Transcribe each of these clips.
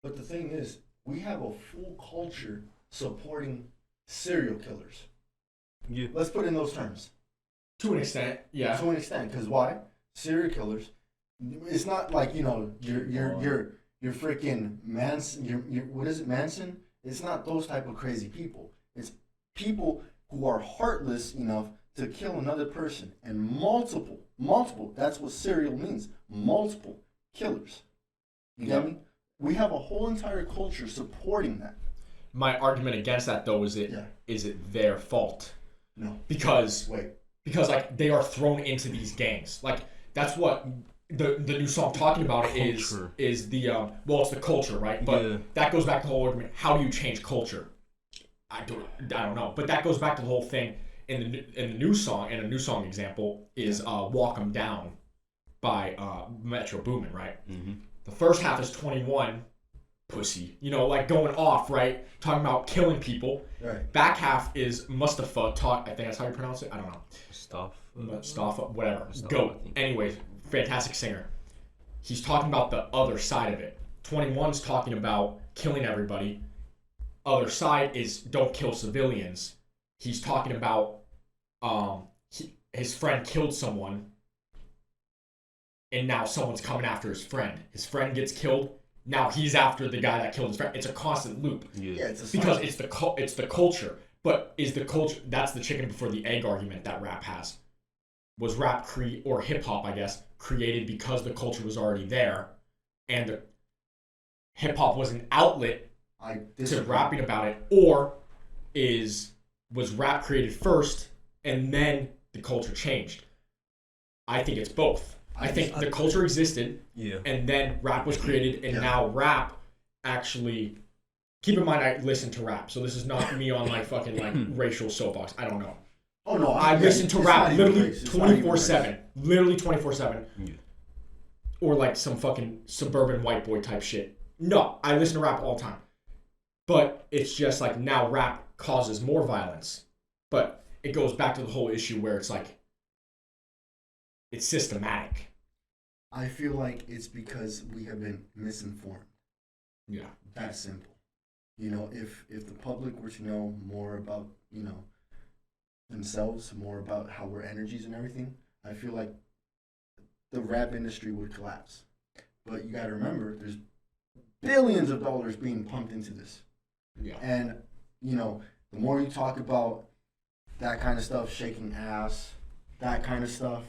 But the thing is, we have a full culture supporting serial killers. Yeah. Let's put it in those terms. To an extent, yeah. To an extent, because why? Serial killers. It's not like your freaking Manson. Your what is it, Manson? It's not those type of crazy people. It's people who are heartless enough to kill another person, and multiple. That's what serial means. Multiple killers. You get me? We have a whole entire culture supporting that. My argument against that, though, is it their fault? No. Because Wait. like they are thrown into these gangs. Like that's what the new song talking about is the it's the culture, right? But that goes back to the whole argument. How do you change culture? I don't know. But that goes back to the whole thing in the new song. And a new song example is "Walk 'Em Down" by Metro Boomin, right? Mm-hmm. The first half is 21 pussy, like going off, right? Talking about killing people. Right. Back half is Mustafa I think that's how you pronounce it. I don't know. Mustafa, whatever. Goat. Anyways, fantastic singer. He's talking about the other side of it. 21's talking about killing everybody. Other side is don't kill civilians. He's talking about his friend killed someone, and now someone's coming after his friend. His friend gets killed. Now he's after the guy that killed his friend. It's a constant loop. Yeah, because it's the culture. But is the culture? That's the chicken before the egg argument that rap has. Was rap or hip hop, I guess, created because the culture was already there, and the hip hop was an outlet to rapping about it, or was rap created first and then the culture changed? I think it's both. I think the culture existed, and then rap was created, and now rap actually. Keep in mind, I listen to rap, so this is not me on my fucking racial soapbox. I don't know. Oh no, I listen to rap literally 24/7, literally 24/7, or like some fucking suburban white boy type shit. No, I listen to rap all the time, but it's just like now rap causes more violence, but it goes back to the whole issue where it's like it's systematic. I feel like it's because we have been misinformed. Yeah. That's simple. If the public were to know more about, themselves, more about how we're energies and everything, I feel like the rap industry would collapse. But you gotta remember, there's billions of dollars being pumped into this. Yeah. And, the more you talk about that kind of stuff, shaking ass, that kind of stuff,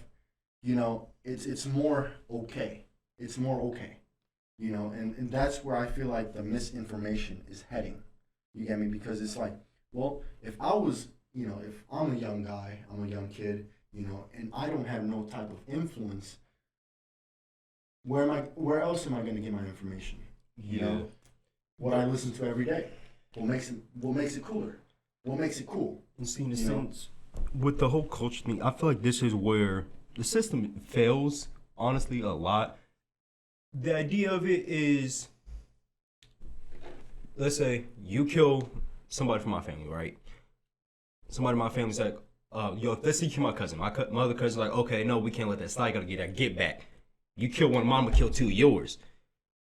it's more okay. It's more okay. And that's where I feel like the misinformation is heading. You get me? Because it's like, well, if I was, if I'm a young guy, I'm a young kid, and I don't have no type of influence, where else am I going to get my information? What I listen to every day. What makes it cooler? What makes it cool? And see, in a sense, with the whole culture thing, I feel like this is where the system fails, honestly, a lot. The idea of it is, let's say you kill somebody from my family, right? Somebody in my family's like, let's say you kill my cousin. My other cousin's like, okay, no, we can't let that slide. You gotta get back. You kill one of mine, I'm gonna kill two of yours.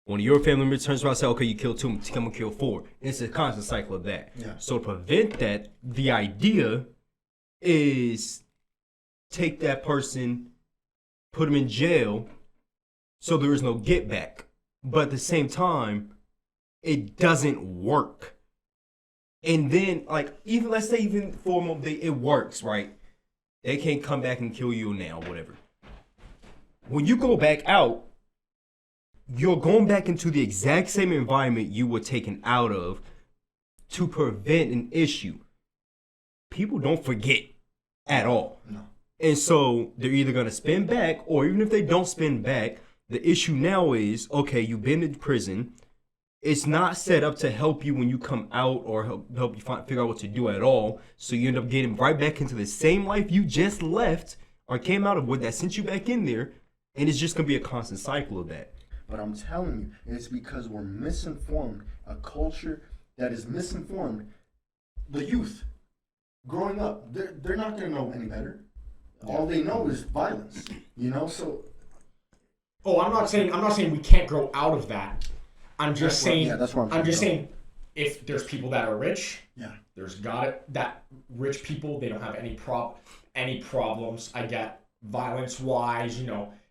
One of your family members turns around and says, okay, you kill two, I'm gonna kill four. It's a constant cycle of that. Yeah. So to prevent that, the idea is take that person, put them in jail, so there is no get back. But at the same time, it doesn't work. And then, even let's say even for a moment, it works, right? They can't come back and kill you now, whatever. When you go back out, you're going back into the exact same environment you were taken out of to prevent an issue. People don't forget at all. No. And so they're either going to spin back, or even if they don't spin back, the issue now is, okay, you've been in prison. It's not set up to help you when you come out or help you figure out what to do at all. So you end up getting right back into the same life you just left or came out of with that sent you back in there. And it's just going to be a constant cycle of that. But I'm telling you, it's because we're misinformed. A culture that is misinformed. The youth, growing up, they're not going to know any better. All they know is violence, so... Oh, I'm not saying we can't grow out of that. I'm just saying. that's where I'm just saying, if there's people that are rich, Yeah. there's that rich people, they don't have any problems. I get violence wise,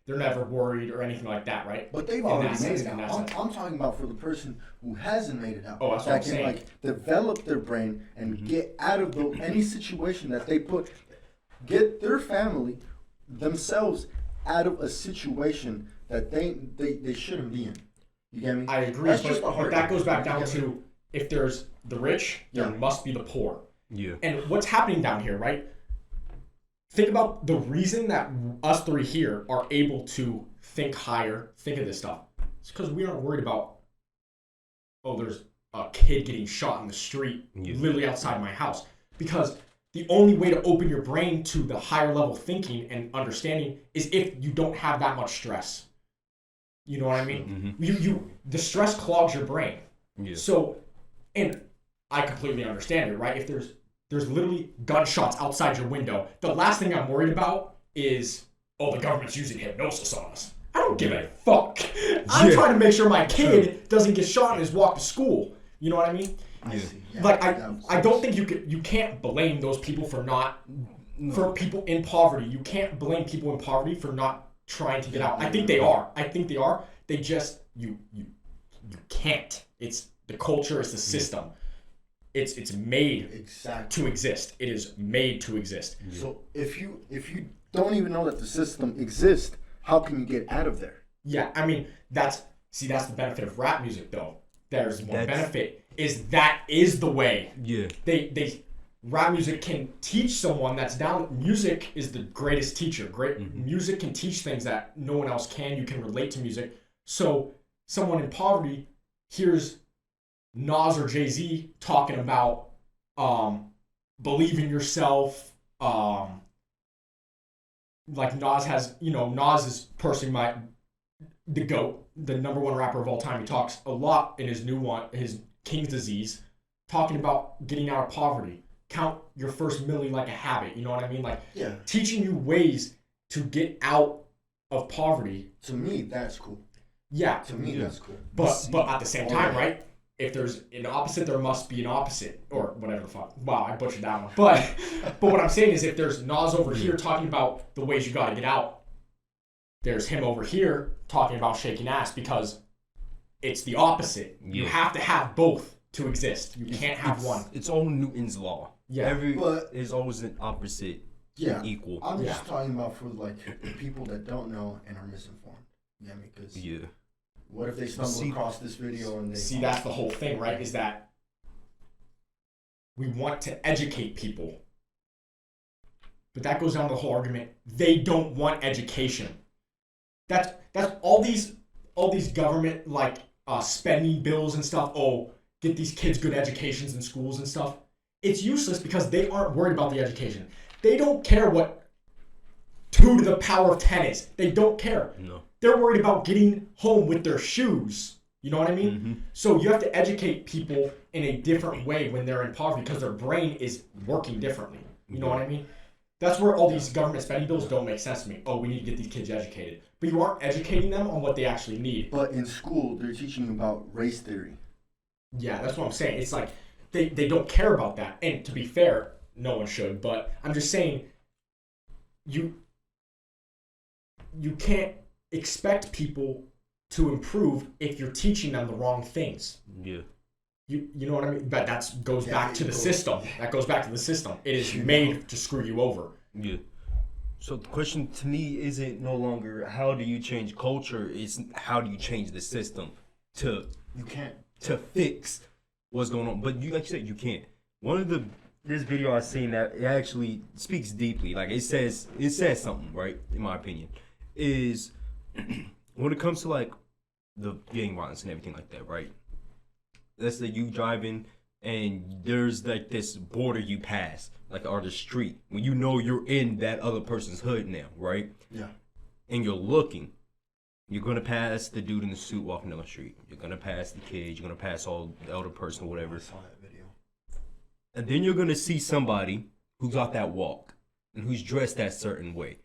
they're never worried or anything like that, right? But they've In already that made sense, it in out. that sense. I'm talking about for the person who hasn't made it out. Oh, that's what that I'm can saying. like develop their brain and get out of any situation that they get their family themselves out of a situation that they shouldn't be in. You get me? I agree, That's just the but hard that goes back part. down You get me? to if there's the rich, there Yeah. must be the poor. Yeah. And what's happening down here, right? Think about the reason that us three here are able to think higher, think of this stuff. It's because we aren't worried about, there's a kid getting shot in the street, literally outside my house. Because the only way to open your brain to the higher level thinking and understanding is if you don't have that much stress. You know what I mean? The stress clogs your brain. Yeah. So, and I completely understand it, right? If there's literally gunshots outside your window, the last thing I'm worried about is, the government's using hypnosis on us. I don't give a fuck. I'm trying to make sure my kid doesn't get shot in his walk to school. You know what I mean? I see. Yeah. Like I don't think you can't blame those people for for people in poverty. You can't blame people in poverty for not trying to get out. I think they are. They just you can't. It's the culture, it's the system. It's made to exist. It is made to exist. So if you don't even know that the system exists, how can you get out of there? Yeah, I mean that's the benefit of rap music though. There's one benefit that is the way. Yeah. They rap music can teach someone that's down. Music is the greatest teacher. Music can teach things that no one else can. You can relate to music. So someone in poverty hears Nas or Jay-Z talking about believe in yourself. Like Nas is personally the GOAT, the number one rapper of all time. He talks a lot in his new one, his King's Disease, talking about getting out of poverty. Count your first milli like a habit. You know what I mean? Like teaching you ways to get out of poverty. To me, that's cool. Yeah. To me, that's cool. But at the same time, right? If there's an opposite, there must be an opposite, or whatever the fuck. Wow, I butchered that one. But what I'm saying is, if there's Nas over here talking about the ways you got to get out, there's him over here talking about shaking ass, because it's the opposite. Yeah. You have to have both to exist. You can't have one. It's all Newton's law. Yeah. There's always an opposite equal. I'm just talking about for like people that don't know and are misinformed. You know what I mean? Because what if they stumble across this video and they see? That's the whole thing, right? Is that we want to educate people, but that goes down to the whole argument. They don't want education. That's all these government like spending bills and stuff. Oh, get these kids good educations in schools and stuff. It's useless because they aren't worried about the education. They don't care what 2 to the power of 10 is. They don't care. No. They're worried about getting home with their shoes. You know what I mean? Mm-hmm. So you have to educate people in a different way when they're in poverty, because their brain is working differently. You know what I mean? That's where all these government spending bills don't make sense to me. Oh, we need to get these kids educated. But you aren't educating them on what they actually need. But in school, they're teaching about race theory. Yeah, that's what I'm saying. It's like they don't care about that. And to be fair, no one should. But I'm just saying, you can't expect people to improve if you're teaching them the wrong things. Yeah. You know what I mean? But that goes back to the system. That goes back to the system. It is made to screw you over. Yeah. So the question to me isn't no longer how do you change culture, it's how do you change the system to fix what's going on. But like you said, you can't. This video I've seen that it actually speaks deeply. Like it says something, right? In my opinion, is when it comes to like the gang violence and everything like that, right? Let's say you driving and there's like this border you pass, like or the street, when you know you're in that other person's hood now, right? Yeah. And you're looking, you're gonna pass the dude in the suit walking down the street. You're gonna pass the kid. You're gonna pass all the elder person or whatever. I saw that video. And then you're gonna see somebody who's got that walk and who's dressed that certain way.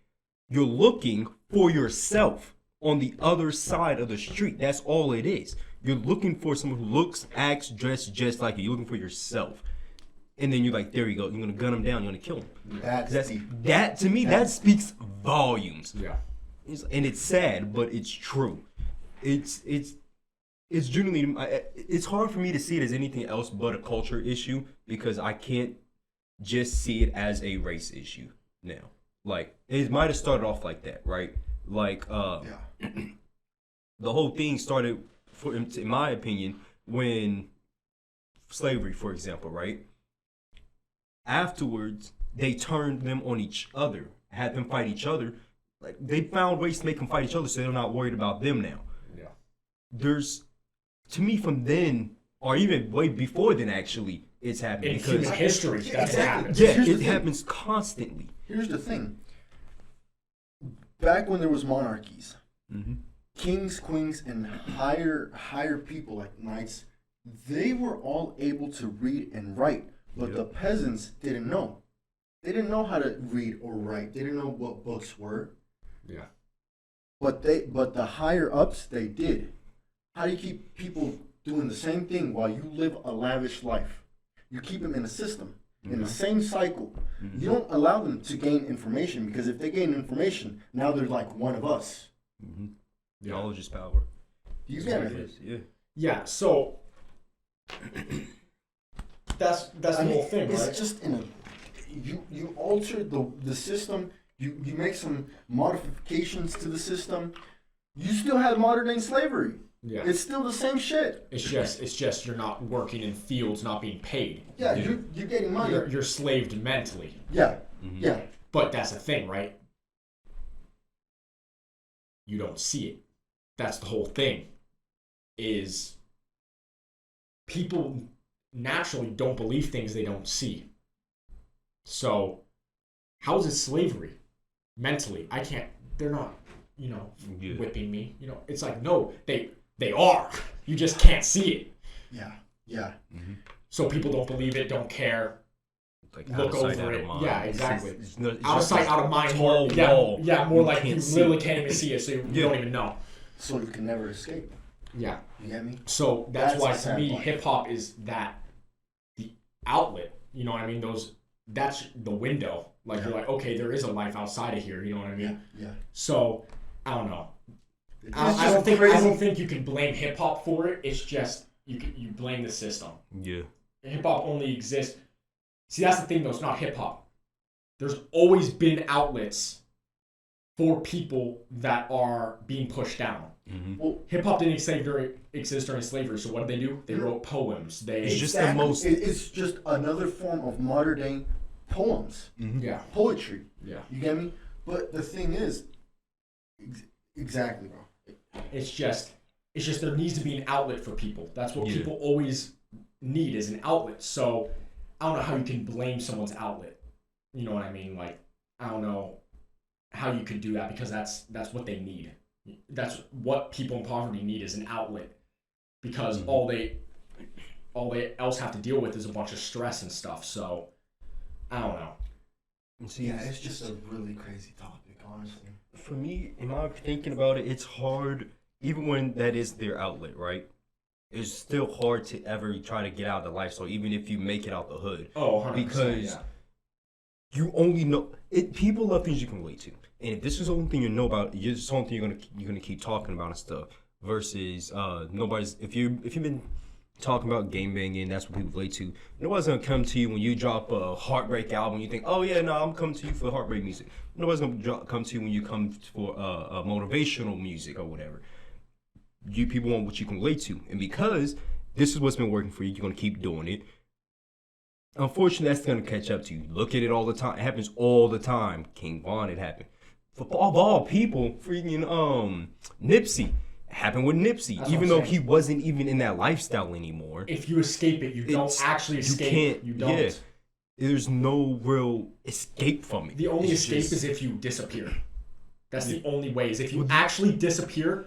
You're looking for yourself. on the other side of the street. That's all it is. You're looking for someone who looks, acts, dressed just like you. You're looking for yourself. And then you're like, there you go. You're gonna gun him down. You're gonna kill him. That to me, that speaks volumes. Yeah. And it's sad, but it's true. It's genuinely. It's hard for me to see it as anything else but a culture issue because I can't just see it as a race issue now. Like it might have started off like that, right? Like the whole thing started, in my opinion, when slavery, for example, right? Afterwards, they turned them on each other, had them fight each other. Like they found ways to make them fight each other, so they're not worried about them now. Yeah. There's, to me, from then, or even way before then, actually, it's happening. In human history, that's what happens. Yeah, it happens constantly. Here's the thing. Back when there was monarchies, kings, queens, and higher people like knights, they were all able to read and write, but the peasants didn't know. They didn't know how to read or write. They didn't know what books were. Yeah. But the higher ups, they did. How do you keep people doing the same thing while you live a lavish life? You keep them in a system, in the same cycle. You don't allow them to gain information because if they gain information, now they're like one of us. Knowledge is power. You get it? Yeah. Yeah. So that's the whole thing, right? It's just you alter the system. You make some modifications to the system. You still have modern day slavery. Yeah. It's still the same shit. It's just you're not working in fields, not being paid. Yeah, you're getting money. You're slaved mentally. Yeah, yeah. But that's the thing, right? You don't see it. That's the whole thing. Is people naturally don't believe things they don't see. So, how is it slavery? Mentally, I can't. They're not, whipping me. It's like no, they are. You just can't see it. Yeah, yeah. So people don't believe it, don't care. Like look out of sight, over out it. of mind. Yeah, exactly. It's out of sight, out of mind. More More like you literally it. can't even see it, so you don't even know. So you can never escape. Yeah. You get me? So that's why the to sad me part. hip hop is the outlet. You know what I mean? That's the window. Like you're like, okay, there is a life outside of here. You know what I mean? Yeah. So I don't know. It's I don't crazy. think you can blame hip hop for it. It's just you blame the system. Yeah. Hip hop only exists. See, that's the thing though. It's not hip hop. There's always been outlets for people that are being pushed down. Well, hip hop didn't exist during slavery. So what did they do? They wrote poems. It's just the most. It's just another form of modern day poems. Yeah. Poetry. Yeah. You get me? But the thing is, exactly, bro. It's just there needs to be an outlet for people. That's what Yeah. people always need is an outlet. So I don't know how you can blame someone's outlet. You know what I mean? Like I don't know how you could do that because that's what they need. That's what people in poverty need is an outlet because all they else have to deal with is a bunch of stress and stuff. So I don't know. See, Yeah, it's just a really crazy topic, honestly. for me, in my thinking about it, it's hard, even when that is their outlet, right? It's still hard to ever try to get out of the lifestyle, even if you make it out the hood. Oh, 100%, because yeah. you only know it. People love things you can relate to, and if this is the only thing you know about, it's the only thing you're gonna keep talking about and stuff. Versus nobody's if you've been talking about game banging, that's what people relate to. Nobody's gonna come to you when you drop a heartbreak album. You think, oh yeah, no, I'm coming to you for heartbreak music. Nobody's gonna come to you when you come for motivational music or whatever. You people want what you can relate to, and because this is what's been working for you, you're gonna keep doing it. Unfortunately, that's gonna catch up to you. Look at it all the time. It happens all the time. King Von, it happened. For of all people, freaking Nipsey. It happened with Nipsey, That's even what I'm though saying. he wasn't even in that lifestyle anymore. If you escape it, you don't actually escape. You don't. Yeah, there's no real escape from it. The only It's escape just- is if you disappear. That's the only way. Is if you actually disappear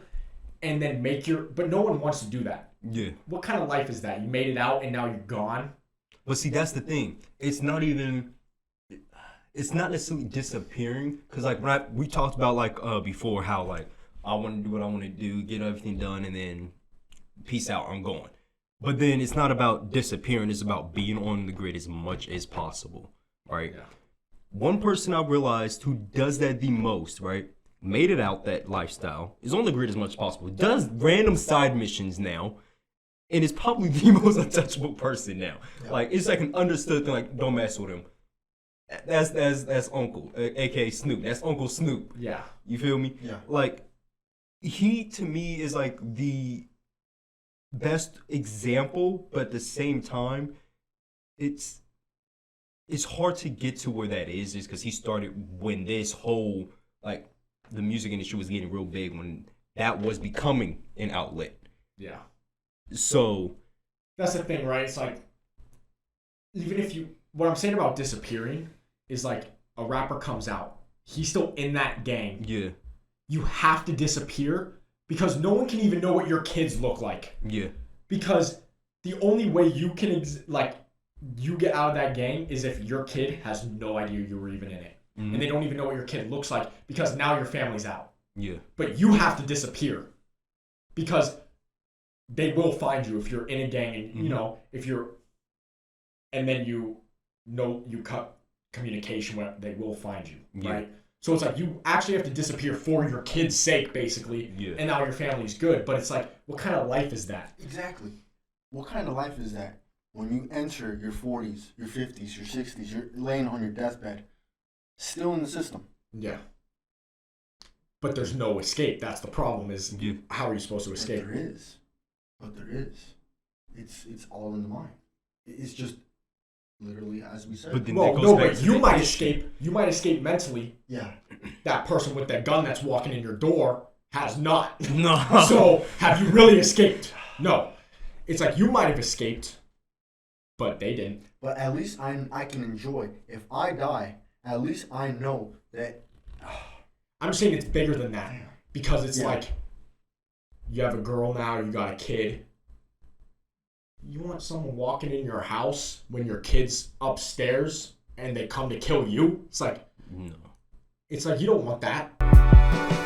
and then make your. But no one wants to do that. Yeah. What kind of life is that? You made it out and now you're gone. But see, that's the thing. It's not even. It's not necessarily disappearing, because like when we talked about like before how like I want to do what I want to do, get everything done, and then peace out, I'm going. But then it's not about disappearing, it's about being on the grid as much as possible, right? Yeah. One person I realized who does that the most, right, made it out that lifestyle, is on the grid as much as possible, does random side missions now, and is probably the most untouchable person now. Yeah. Like, it's like an understood thing, like, don't mess with him. That's Uncle, aka Snoop. That's Uncle Snoop. Yeah. You feel me? Yeah. Like, he to me is like the best example, but at the same time, it's hard to get to where that is because he started when this whole, like, the music industry was getting real big, when that was becoming an outlet. Yeah. So That's the thing, right? It's like, even if what I'm saying about disappearing is like a rapper comes out, he's still in that gang. yeah, You have to disappear because no one can even know what your kids look like. yeah, Because the only way you can you get out of that gang is if your kid has no idea you were even in it. Mhm. And they don't even know what your kid looks like because now your family's out. yeah, But you have to disappear because they will find you if you're in a gang and you know, if you're, and then you cut communication where they will find you, right? So it's like you actually have to disappear for your kid's sake, basically, yeah. and now your family's good. But it's like, what kind of life is that? Exactly. What kind of life is that when you enter your 40s, your 50s, your 60s, you're laying on your deathbed, still in the system? Yeah. But there's no escape. That's the problem. Is Yeah. how are you supposed to escape? But there is. But there is. It's all in the mind. It's just literally as we said. But then Well, that goes no, back but to you the might issue. escape. You might escape mentally. Yeah. That person with that gun that's walking in your door has not. No. So have you really escaped? No. It's like you might have escaped, but they didn't. But at least I can enjoy. If I die, at least I know that. I'm saying it's bigger than that because it's Yeah. like you have a girl now, you got a kid. You want someone walking in your house when your kid's upstairs and they come to kill you? It's like No. you don't want that.